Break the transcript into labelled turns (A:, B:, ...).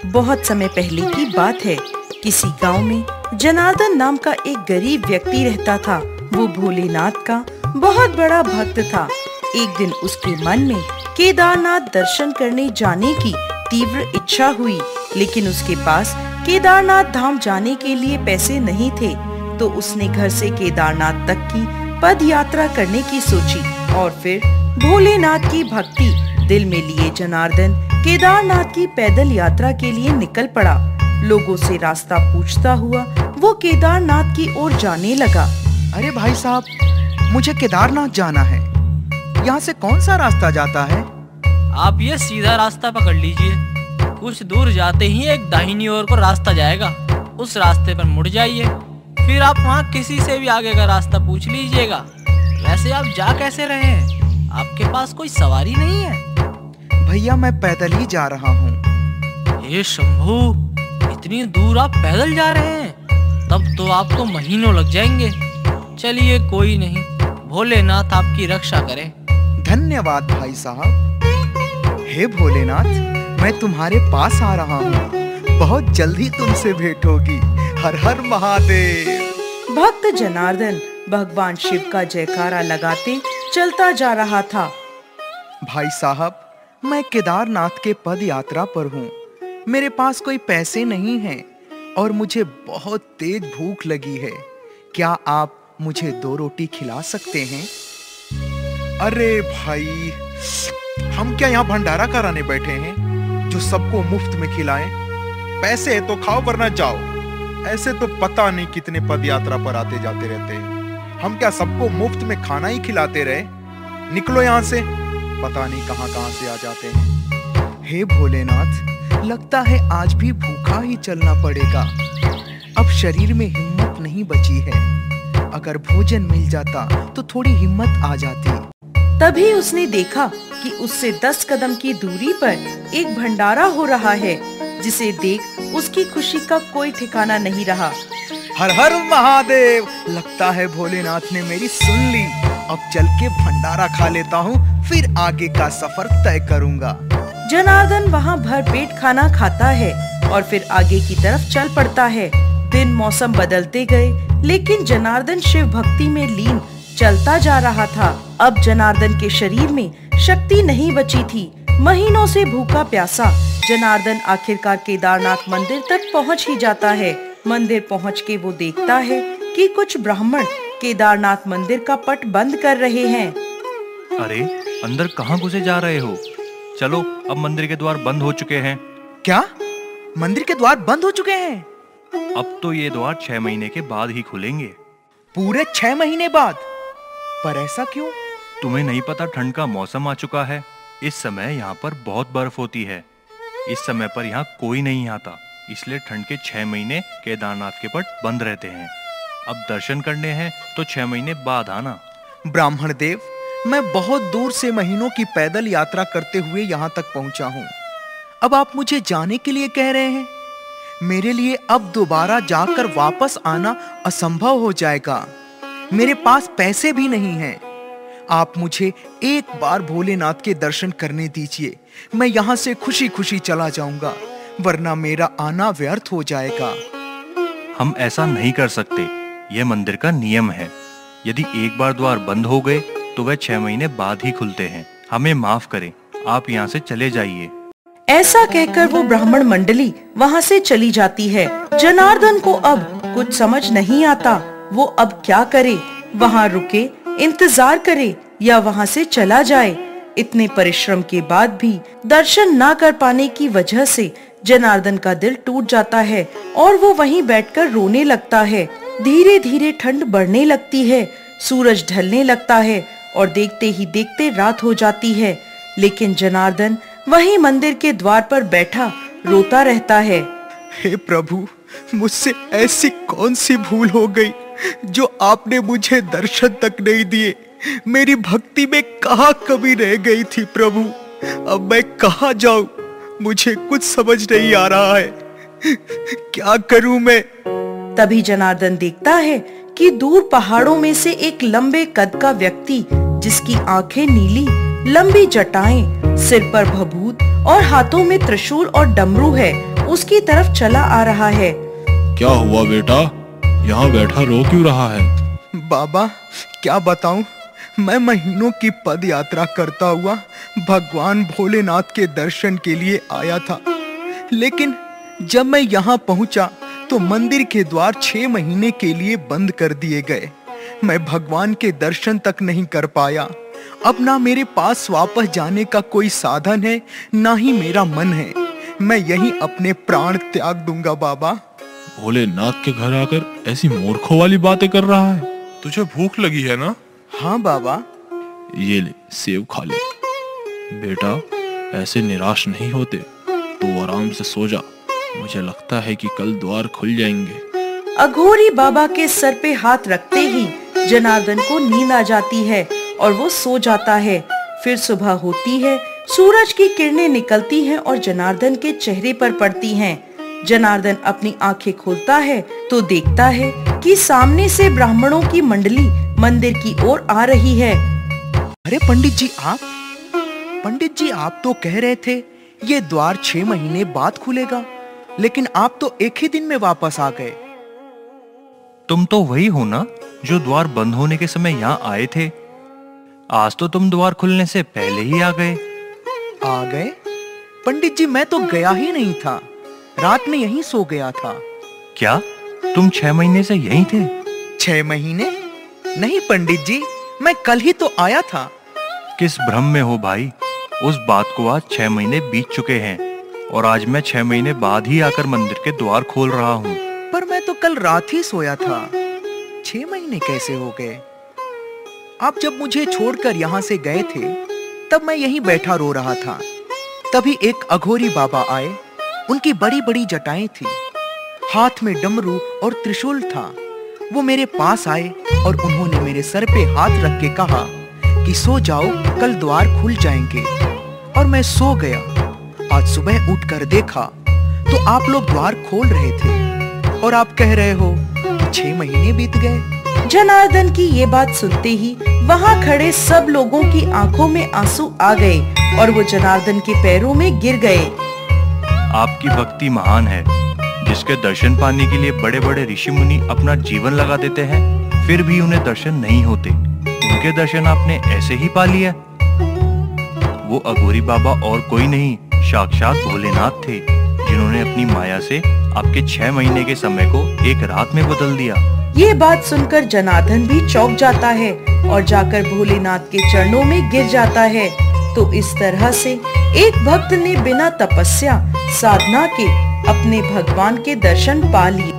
A: बहुत समय पहले की बात है। किसी गांव में जनार्दन नाम का एक गरीब व्यक्ति रहता था। वो भोलेनाथ का बहुत बड़ा भक्त था। एक दिन उसके मन में केदारनाथ दर्शन करने जाने की तीव्र इच्छा हुई, लेकिन उसके पास केदारनाथ धाम जाने के लिए पैसे नहीं थे। तो उसने घर से केदारनाथ तक की पद यात्रा करने की सोची और फिर भोलेनाथ की भक्ति दिल में लिए जनार्दन केदारनाथ की पैदल यात्रा के लिए निकल पड़ा। लोगों से रास्ता पूछता हुआ वो केदारनाथ की ओर जाने लगा।
B: अरे भाई साहब, मुझे केदारनाथ जाना है। यहाँ से कौन सा रास्ता जाता है?
C: आप ये सीधा रास्ता पकड़ लीजिए। कुछ दूर जाते ही एक दाहिनी ओर को रास्ता जाएगा, उस रास्ते पर मुड़ जाइए। फिर आप वहाँ किसी से भी आगे का रास्ता पूछ लीजिएगा। वैसे आप जा कैसे रहे हैं? आपके पास कोई सवारी नहीं है?
B: भैया, मैं पैदल ही जा रहा हूँ।
C: हे शंभू, इतनी दूर आप पैदल जा रहे हैं? तब तो आपको महीनों लग जाएंगे। चलिए कोई नहीं, भोलेनाथ आपकी रक्षा करे।
B: धन्यवाद भाई साहब। हे भोलेनाथ, मैं तुम्हारे पास आ रहा हूँ। बहुत जल्दी तुमसे भेंट होगी। हर हर महादेव।
A: भक्त जनार्दन भगवान शिव का जयकारा लगाते चलता जा रहा था।
B: भाई साहब, मैं केदारनाथ के पद यात्रा पर हूँ। मेरे पास कोई पैसे नहीं हैं और मुझे बहुत तेज भूख लगी है। क्या आप मुझे 2 रोटी खिला सकते हैं?
D: अरे भाई, हम क्या यहाँ भंडारा कराने बैठे हैं जो सबको मुफ्त में खिलाएं? पैसे है तो खाओ वरना जाओ। ऐसे तो पता नहीं कितने पद यात्रा पर आते जाते रहते हैं। हम क्या सबको मुफ्त में खाना ही खिलाते रहे? निकलो यहाँ से, पता नहीं कहाँ कहाँ से आ जाते हैं।
B: हे भोलेनाथ, लगता है आज भी भूखा ही चलना पड़ेगा। अब शरीर में हिम्मत नहीं बची है। अगर भोजन मिल जाता तो थोड़ी हिम्मत आ जाती।
A: तभी उसने देखा कि उससे 10 कदम की दूरी पर एक भंडारा हो रहा है, जिसे देख उसकी खुशी का कोई ठिकाना नहीं रहा।
B: हर हर महादेव। लगता है भोलेनाथ ने मेरी सुन ली। अब चल के भंडारा खा लेता हूँ, फिर आगे का सफर तय करूँगा।
A: जनार्दन वहाँ भरपेट खाना खाता है और फिर आगे की तरफ चल पड़ता है। दिन मौसम बदलते गए, लेकिन जनार्दन शिव भक्ति में लीन चलता जा रहा था। अब जनार्दन के शरीर में शक्ति नहीं बची थी। महीनों से भूखा प्यासा जनार्दन आखिरकार केदारनाथ मंदिर तक पहुंच ही जाता है। मंदिर पहुंच के वो देखता है कि कुछ ब्राह्मण केदारनाथ मंदिर का पट बंद कर रहे हैं।
E: अरे, अंदर कहाँ घुसे जा रहे हो? चलो, अब मंदिर के द्वार बंद हो चुके हैं।
B: क्या? मंदिर के द्वार बंद हो चुके हैं?
E: अब तो ये द्वार 6 महीने के बाद ही खुलेंगे।
B: पूरे 6 महीने बाद? पर ऐसा क्यों?
E: तुम्हें नहीं पता, ठंड का मौसम आ चुका है। इस समय यहाँ पर बहुत बर्फ होती है। इस समय पर यहाँ कोई नहीं आता, इसलिए ठंड के 6 महीने केदारनाथ के पट बंद रहते हैं। अब दर्शन करने हैं तो 6 महीने बाद आना।
B: ब्राह्मण देव, मैं बहुत दूर से महीनों की पैदल यात्रा करते हुए यहाँ तक पहुँचा हूँ। अब आप मुझे जाने के लिए कह रहे हैं? मेरे लिए अब दोबारा जाकर वापस आना असंभव हो जाएगा। मेरे पास पैसे भी नहीं हैं। आप मुझे एक बार भोलेनाथ के दर्शन करने दीजिए। मैं यहाँ से खुशी खुशी चला जाऊंगा, वरना मेरा आना व्यर्थ हो जाएगा।
E: हम ऐसा नहीं कर सकते, यह मंदिर का नियम है। यदि एक बार द्वार बंद हो गए तो वह 6 महीने बाद ही खुलते हैं। हमें माफ करें, आप यहाँ से चले जाइए।
A: ऐसा कहकर वो ब्राह्मण मंडली वहाँ से चली जाती है। जनार्दन को अब कुछ समझ नहीं आता। वो अब क्या करे? वहाँ रुके, इंतजार करे या वहाँ से चला जाए? इतने परिश्रम के बाद भी दर्शन ना कर पाने की वजह से जनार्दन का दिल टूट जाता है और वो वहीं बैठकर रोने लगता है। धीरे धीरे ठंड बढ़ने लगती है, सूरज ढलने लगता है और देखते ही देखते रात हो जाती है। लेकिन जनार्दन वहीं मंदिर के द्वार पर बैठा रोता रहता है।
B: हे प्रभु, मुझसे ऐसी कौन सी भूल हो गई जो आपने मुझे दर्शन तक नहीं दिए? मेरी भक्ति में कहाँ कमी रह गई थी प्रभु? अब मैं कहाँ जाऊं? मुझे कुछ समझ नहीं आ रहा है। क्या करूं मैं?
A: तभी जनार्दन देखता है कि दूर पहाड़ों में से एक लंबे कद का व्यक्ति, जिसकी आंखें नीली लंबी जटाएं, सिर पर भभूत और हाथों में त्रिशूल और डमरू है, उसकी तरफ चला आ रहा है।
F: क्या हुआ बेटा, यहाँ बैठा रो क्यों रहा है?
B: बाबा क्या बताऊं, मैं महीनों की पद यात्रा करता हुआ भगवान भोलेनाथ के दर्शन के लिए आया था, लेकिन जब मैं यहाँ पहुंचा तो मंदिर के द्वार 6 महीने के लिए बंद कर दिए गए। मैं भगवान के दर्शन तक नहीं कर पाया। अब ना मेरे पास वापस जाने का कोई साधन है, ना ही मेरा मन है। मैं यहीं अपने प्राण त्याग दूंगा बाबा।
F: भोलेनाथ के घर आकर ऐसी मूर्खों वाली बातें कर रहा है। तुझे भूख लगी है ना?
B: हाँ बाबा।
F: ये ले, सेब खा ले। बेटा ऐसे निराश नहीं होते, तू आराम से सो जा। मुझे लगता है कि कल द्वार खुल जाएंगे।
A: अघोरी बाबा के सर पे हाथ रखते ही जनार्दन को नींद आ जाती है और वो सो जाता है। फिर सुबह होती है, सूरज की किरणें निकलती हैं और जनार्दन के चेहरे पर पड़ती हैं। जनार्दन अपनी आंखें खोलता है तो देखता है कि सामने से ब्राह्मणों की मंडली मंदिर की ओर आ रही है।
B: अरे पंडित जी आप? पंडित जी आप तो कह रहे थे ये द्वार 6 महीने बाद खुलेगा, लेकिन आप तो एक ही दिन में वापस आ गए।
E: तुम तो वही हो ना जो द्वार बंद होने के समय यहाँ आए थे। आज तो तुम द्वार खुलने से पहले ही आ गए।
B: आ गए? पंडित जी मैं तो गया ही नहीं था, रात में यहीं सो गया था।
E: क्या तुम 6 महीने से यहीं थे?
B: 6 महीने? नहीं पंडित जी, मैं कल ही तो आया था।
E: किस भ्रम में हो भाई? उस बात को आज 6 महीने बीत चुके हैं और आज मैं 6 महीने बाद ही आकर मंदिर के द्वार खोल रहा हूँ।
B: पर मैं तो कल रात ही सोया था, 6 महीने कैसे हो गए? आप जब मुझे छोड़कर यहाँ से गए थे तब मैं यहीं बैठा रो रहा था। तभी एक अघोरी बाबा आए, उनकी बड़ी बड़ी जटाएं थी, हाथ में डमरू और त्रिशूल था। वो मेरे पास आए और उन्होंने मेरे सर पे हाथ रख के कहा कि सो जाओ, कल द्वार खुल जाएंगे। और मैं सो गया। आज सुबह उठकर देखा तो आप लोग द्वार खोल रहे थे और आप कह रहे हो कि 6 महीने बीत गए।
A: जनार्दन की ये बात सुनते ही वहाँ खड़े सब लोगों की आंखों में आंसू आ गए और वो जनार्दन के पैरों में गिर गए।
E: आपकी भक्ति महान है। जिसके दर्शन पाने के लिए बड़े बड़े ऋषि मुनि अपना जीवन लगा देते हैं, फिर भी उन्हें दर्शन नहीं होते। उनके दर्शन आपने ऐसे ही पा लिया। वो अघोरी बाबा और कोई नहीं, साक्षात भोलेनाथ थे, जिन्होंने अपनी माया से आपके 6 महीने के समय को एक रात में बदल दिया।
A: ये बात सुनकर जनार्दन भी चौंक जाता है और जाकर भोलेनाथ के चरणों में गिर जाता है। तो इस तरह से एक भक्त ने बिना तपस्या साधना के अपने भगवान के दर्शन पा लिए।